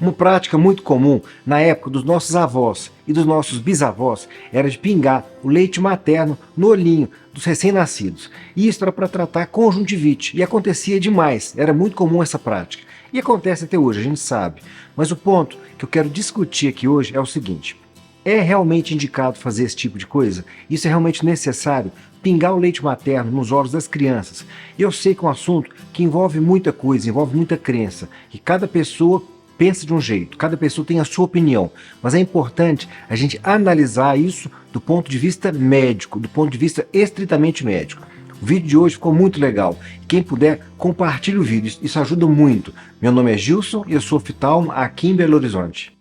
Uma prática muito comum na época dos nossos avós e dos nossos bisavós era de pingar o leite materno no olhinho dos recém-nascidos. E isso era para tratar conjuntivite, e acontecia demais, era muito comum essa prática. E acontece até hoje, a gente sabe. Mas o ponto que eu quero discutir aqui hoje é o seguinte: é realmente indicado fazer esse tipo de coisa? Isso é realmente necessário? Pingar o leite materno nos olhos das crianças? Eu sei que é um assunto que envolve muita coisa, envolve muita crença, e cada pessoa pensa de um jeito, cada pessoa tem a sua opinião, mas é importante a gente analisar isso do ponto de vista médico, do ponto de vista estritamente médico. O vídeo de hoje ficou muito legal. Quem puder, compartilhe o vídeo, isso ajuda muito. Meu nome é Gilson e eu sou oftalmo aqui em Belo Horizonte.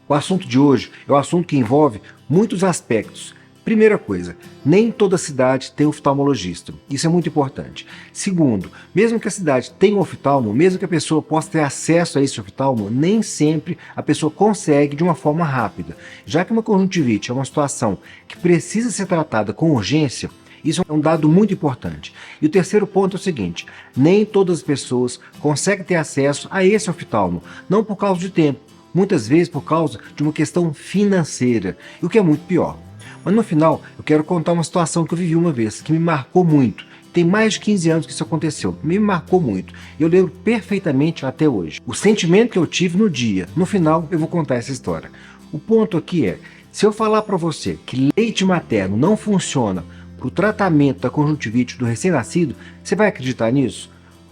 O assunto de hoje é um assunto que envolve muitos aspectos. Primeira coisa, nem toda cidade tem oftalmologista. Isso é muito importante. Segundo, mesmo que a cidade tenha um oftalmo, mesmo que a pessoa possa ter acesso a esse oftalmo, nem sempre a pessoa consegue de uma forma rápida. Já que uma conjuntivite é uma situação que precisa ser tratada com urgência, isso é um dado muito importante. E o terceiro ponto é o seguinte: nem todas as pessoas conseguem ter acesso a esse oftalmo, não por causa de tempo, muitas vezes por causa de uma questão financeira, o que é muito pior. Mas no final, eu quero contar uma situação que eu vivi uma vez, que me marcou muito. Tem mais de 15 anos que isso aconteceu, me marcou muito. E eu lembro perfeitamente até hoje. O sentimento que eu tive no dia, no final eu vou contar essa história. O ponto aqui é, se eu falar para você que leite materno não funciona para o tratamento da conjuntivite do recém-nascido, você vai acreditar nisso?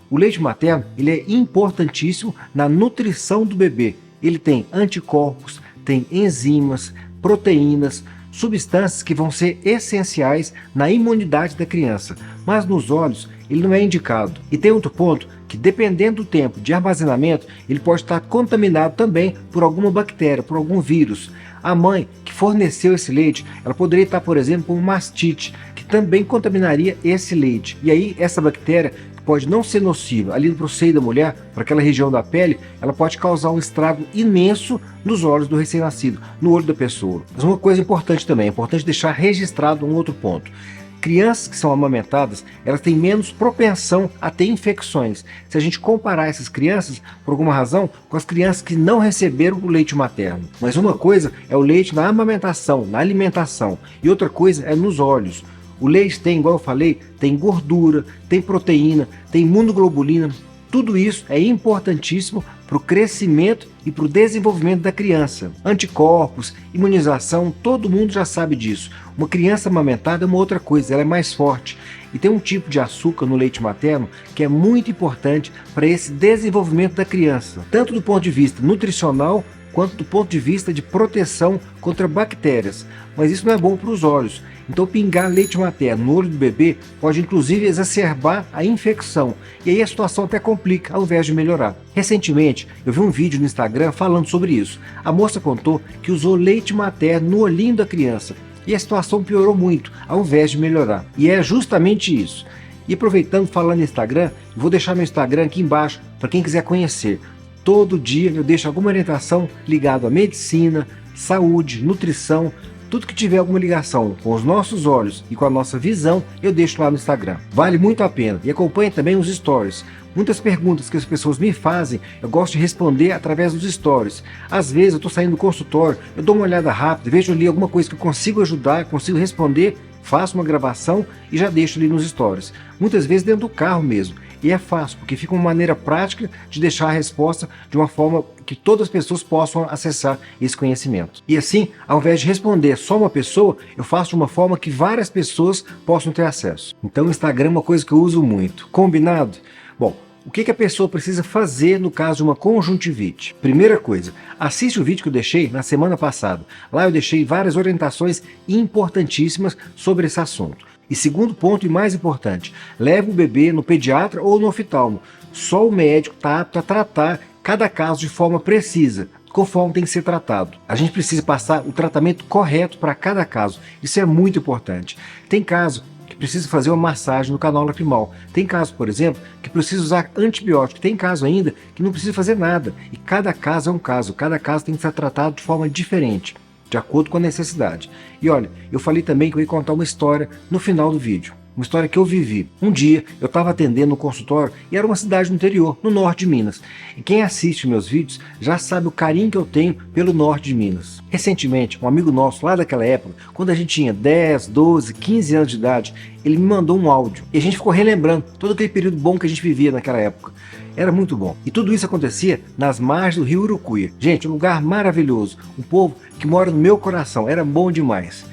O leite materno ele é importantíssimo na nutrição do bebê. Ele tem anticorpos, tem enzimas, proteínas, substâncias que vão ser essenciais na imunidade da criança, mas nos olhos ele não é indicado. E tem outro ponto, que dependendo do tempo de armazenamento, ele pode estar contaminado também por alguma bactéria, por algum vírus. A mãe que forneceu esse leite, ela poderia estar, por exemplo, com mastite, que também contaminaria esse leite. E aí essa bactéria pode não ser nociva ali para o seio da mulher, para aquela região da pele, ela pode causar um estrago imenso nos olhos do recém-nascido, no olho da pessoa. Mas uma coisa importante também, é importante deixar registrado um outro ponto. Crianças que são amamentadas, elas têm menos propensão a ter infecções. Se a gente comparar essas crianças, por alguma razão, com as crianças que não receberam o leite materno. Mas uma coisa é o leite na amamentação, na alimentação, e outra coisa é nos olhos. O leite tem, igual eu falei, tem gordura, tem proteína, tem imunoglobulina. Tudo isso é importantíssimo para o crescimento e para o desenvolvimento da criança. Anticorpos, imunização, todo mundo já sabe disso. Uma criança amamentada é uma outra coisa, ela é mais forte. E tem um tipo de açúcar no leite materno que é muito importante para esse desenvolvimento da criança, tanto do ponto de vista nutricional, quanto do ponto de vista de proteção contra bactérias. Mas isso não é bom para os olhos. Então pingar leite materno no olho do bebê pode inclusive exacerbar a infecção. E aí a situação até complica, ao invés de melhorar. Recentemente eu vi um vídeo no Instagram falando sobre isso. A moça contou que usou leite materno no olhinho da criança. E a situação piorou muito, ao invés de melhorar. E é justamente isso. E aproveitando, falando no Instagram, eu vou deixar meu Instagram aqui embaixo para quem quiser conhecer. Todo dia eu deixo alguma orientação ligada à medicina, saúde, nutrição, tudo que tiver alguma ligação com os nossos olhos e com a nossa visão, eu deixo lá no Instagram. Vale muito a pena. E acompanhe também os stories. Muitas perguntas que as pessoas me fazem, eu gosto de responder através dos stories. Às vezes eu estou saindo do consultório, eu dou uma olhada rápida, vejo ali alguma coisa que eu consigo ajudar, consigo responder, faço uma gravação e já deixo ali nos stories. Muitas vezes dentro do carro mesmo. E é fácil, porque fica uma maneira prática de deixar a resposta de uma forma que todas as pessoas possam acessar esse conhecimento. E assim, ao invés de responder só uma pessoa, eu faço de uma forma que várias pessoas possam ter acesso. Então o Instagram é uma coisa que eu uso muito. Combinado? Bom, o que a pessoa precisa fazer no caso de uma conjuntivite? Primeira coisa, assiste o vídeo que eu deixei na semana passada. Lá eu deixei várias orientações importantíssimas sobre esse assunto. E segundo ponto e mais importante, leve o bebê no pediatra ou no oftalmo. Só o médico está apto a tratar cada caso de forma precisa, conforme tem que ser tratado. A gente precisa passar o tratamento correto para cada caso. Isso é muito importante. Tem caso que precisa fazer uma massagem no canal lacrimal. Tem caso, por exemplo, que precisa usar antibiótico. Tem caso ainda que não precisa fazer nada. E cada caso é um caso. Cada caso tem que ser tratado de forma diferente, de acordo com a necessidade. E olha, eu falei também que eu ia contar uma história no final do vídeo. uma história que eu vivi. Um dia eu estava atendendo um consultório e era uma cidade no interior, no norte de Minas. E quem assiste meus vídeos já sabe o carinho que eu tenho pelo norte de Minas. Recentemente, um amigo nosso lá daquela época, quando a gente tinha 10, 12, 15 anos de idade, ele me mandou um áudio e a gente ficou relembrando todo aquele período bom que a gente vivia naquela época. Era muito bom. E tudo isso acontecia nas margens do rio Urucuia. Gente, um lugar maravilhoso, um povo que mora no meu coração, era bom demais.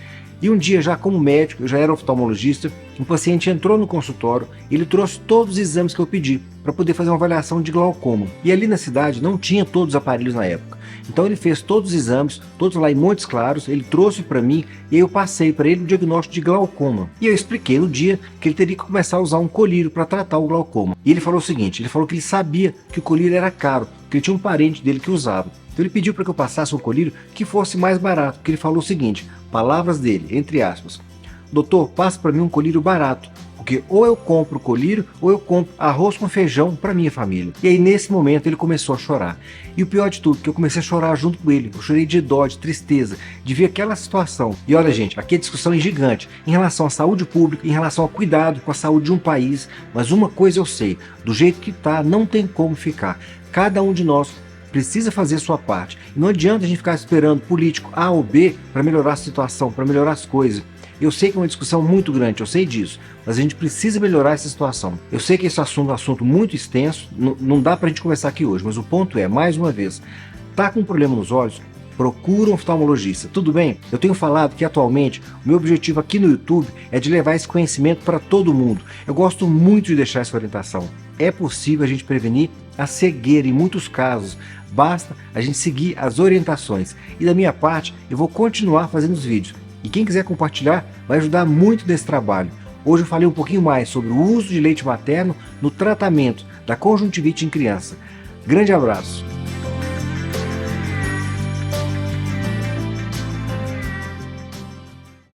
E um dia, já como médico, eu já era oftalmologista, um paciente entrou no consultório e ele trouxe todos os exames que eu pedi para poder fazer uma avaliação de glaucoma. E ali na cidade não tinha todos os aparelhos na época. Então ele fez todos os exames, todos lá em Montes Claros, ele trouxe para mim e eu passei para ele o diagnóstico de glaucoma. E eu expliquei no dia que ele teria que começar a usar um colírio para tratar o glaucoma. E ele falou o seguinte, ele falou que ele sabia que o colírio era caro, que ele tinha um parente dele que usava. Então ele pediu para que eu passasse um colírio que fosse mais barato, porque ele falou o seguinte, palavras dele, entre aspas, doutor, passa para mim um colírio barato, porque ou eu compro o colírio ou eu compro arroz com feijão para minha família. E aí nesse momento ele começou a chorar. E o pior de tudo, que eu comecei a chorar junto com ele. Eu chorei de dó, de tristeza, de ver aquela situação. E olha gente, aqui a discussão é gigante em relação à saúde pública, em relação ao cuidado com a saúde de um país. Mas uma coisa eu sei, do jeito que tá, não tem como ficar. Cada um de nós precisa fazer a sua parte. E não adianta a gente ficar esperando político A ou B para melhorar a situação, para melhorar as coisas. Eu sei que é uma discussão muito grande, eu sei disso, mas a gente precisa melhorar essa situação. Eu sei que esse assunto é um assunto muito extenso, não dá para a gente conversar aqui hoje, mas o ponto é, mais uma vez, tá com um problema nos olhos? Procura um oftalmologista, tudo bem? Eu tenho falado que atualmente o meu objetivo aqui no YouTube é de levar esse conhecimento para todo mundo. Eu gosto muito de deixar essa orientação. É possível a gente prevenir a cegueira em muitos casos, basta a gente seguir as orientações. E da minha parte, eu vou continuar fazendo os vídeos. E quem quiser compartilhar vai ajudar muito nesse trabalho. Hoje eu falei um pouquinho mais sobre o uso de leite materno no tratamento da conjuntivite em criança. Grande abraço!